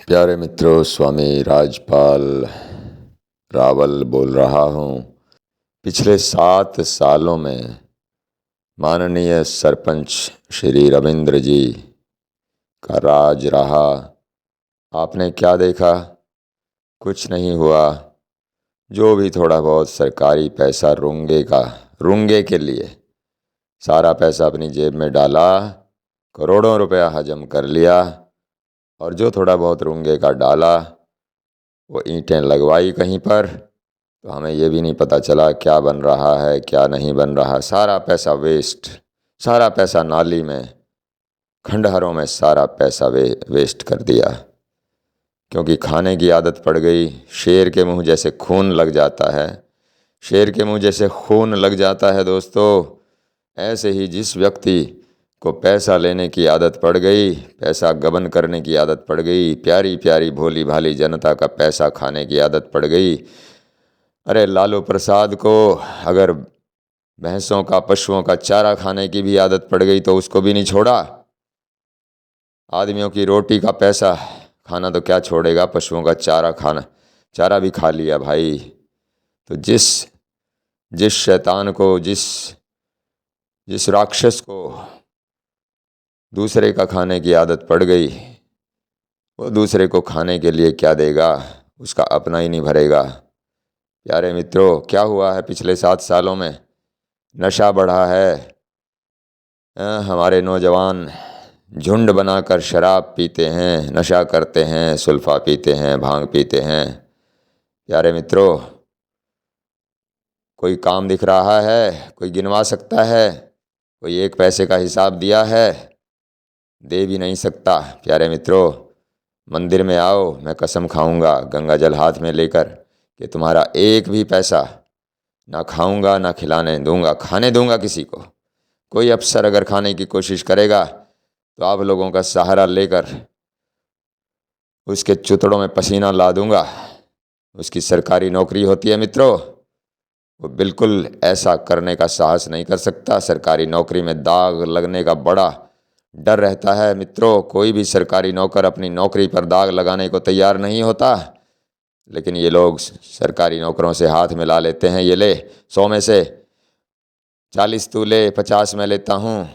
प्यारे मित्रों, स्वामी राजपाल रावल बोल रहा हूँ। पिछले 7 सालों में माननीय सरपंच श्री रविंद्र जी का राज रहा। आपने क्या देखा? कुछ नहीं हुआ। जो भी थोड़ा बहुत सरकारी पैसा रुंगे के लिए सारा पैसा अपनी जेब में डाला, करोड़ों रुपया हजम कर लिया, और जो थोड़ा बहुत रुंगे का डाला वो ईंटें लगवाई कहीं पर, तो हमें ये भी नहीं पता चला क्या बन रहा है क्या नहीं बन रहा। सारा पैसा वेस्ट, सारा पैसा नाली में, खंडहरों में सारा पैसा वेस्ट कर दिया। क्योंकि खाने की आदत पड़ गई। शेर के मुंह जैसे खून लग जाता है, शेर के मुंह जैसे खून लग जाता है दोस्तों। ऐसे ही जिस व्यक्ति को पैसा लेने की आदत पड़ गई, पैसा गबन करने की आदत पड़ गई, प्यारी प्यारी भोली भाली जनता का पैसा खाने की आदत पड़ गई। अरे लालू प्रसाद को अगर भैंसों का, पशुओं का चारा खाने की भी आदत पड़ गई तो उसको भी नहीं छोड़ा। आदमियों की रोटी का पैसा खाना तो क्या छोड़ेगा, पशुओं का चारा भी खा लिया भाई। तो जिस शैतान को, जिस राक्षस को दूसरे का खाने की आदत पड़ गई, वो दूसरे को खाने के लिए क्या देगा, उसका अपना ही नहीं भरेगा। प्यारे मित्रों, क्या हुआ है पिछले 7 सालों में? नशा बढ़ा है। हमारे नौजवान झुंड बनाकर शराब पीते हैं, नशा करते हैं, सुल्फा पीते हैं, भांग पीते हैं। प्यारे मित्रों, कोई काम दिख रहा है? कोई गिनवा सकता है? कोई 1 पैसे का हिसाब दिया है? दे भी नहीं सकता। प्यारे मित्रों, मंदिर में आओ, मैं कसम खाऊंगा गंगा जल हाथ में लेकर कि तुम्हारा 1 भी पैसा ना खाऊंगा ना खिलाने दूंगा, खाने दूंगा किसी को। कोई अफसर अगर खाने की कोशिश करेगा तो आप लोगों का सहारा लेकर उसके चुतड़ों में पसीना ला दूंगा। उसकी सरकारी नौकरी होती है मित्रों, वो बिल्कुल ऐसा करने का साहस नहीं कर सकता। सरकारी नौकरी में दाग लगने का बड़ा डर रहता है मित्रों। कोई भी सरकारी नौकर अपनी नौकरी पर दाग लगाने को तैयार नहीं होता, लेकिन ये लोग सरकारी नौकरों से हाथ मिला लेते हैं। ये ले, 100 में से 40 तू ले, 50 मैं लेता हूँ,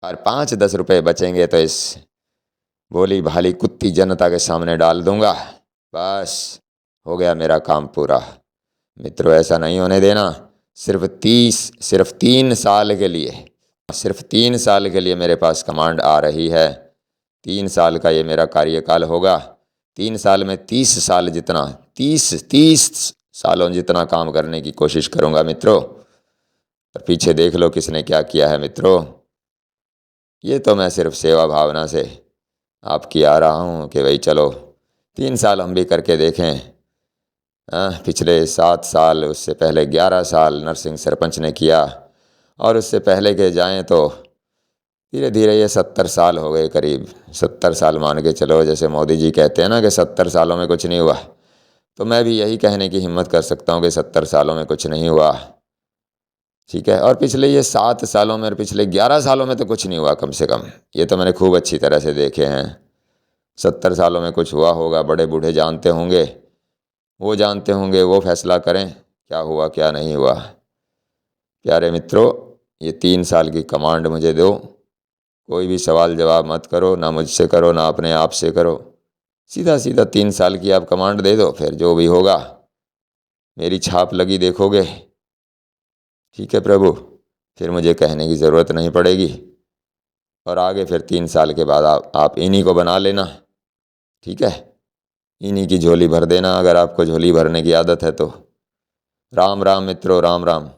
और 5-10 रुपये बचेंगे तो इस भोली भाली कुत्ती जनता के सामने डाल दूंगा। बस हो गया मेरा काम पूरा। मित्रों, ऐसा नहीं होने देना। सिर्फ 3 साल के लिए मेरे पास कमांड आ रही है। 3 साल का ये मेरा कार्यकाल होगा। 3 साल में 30 सालों जितना काम करने की कोशिश करूंगा मित्रों। और पीछे देख लो किसने क्या किया है मित्रों। ये तो मैं सिर्फ सेवा भावना से आपकी आ रहा हूँ कि भाई चलो 3 साल हम भी करके देखें। पिछले 7 साल, उससे पहले 11 साल नरसिंह सरपंच ने किया, और उससे पहले के जाएं तो धीरे धीरे ये 70 साल हो गए करीब। 70 साल मान के चलो। जैसे मोदी जी कहते हैं ना कि 70 सालों में कुछ नहीं हुआ, तो मैं भी यही कहने की हिम्मत कर सकता हूँ कि 70 सालों में कुछ नहीं हुआ। ठीक है। और पिछले ये 7 सालों में और पिछले 11 सालों में तो कुछ नहीं हुआ कम से कम। ये तो मैंने खूब अच्छी तरह से देखे हैं। 70 सालों में कुछ हुआ होगा, बड़े बूढ़े जानते होंगे, वो जानते होंगे, वो फैसला करें क्या हुआ क्या नहीं हुआ। प्यारे मित्रों, ये 3 साल की कमांड मुझे दो। कोई भी सवाल जवाब मत करो, ना मुझसे करो ना अपने आप से करो। सीधा सीधा 3 साल की आप कमांड दे दो, फिर जो भी होगा मेरी छाप लगी देखोगे। ठीक है प्रभु, फिर मुझे कहने की ज़रूरत नहीं पड़ेगी। और आगे फिर 3 साल के बाद आप इन्हीं को बना लेना। ठीक है, इन्हीं की झोली भर देना अगर आपको झोली भरने की आदत है तो। राम राम मित्रों, राम राम।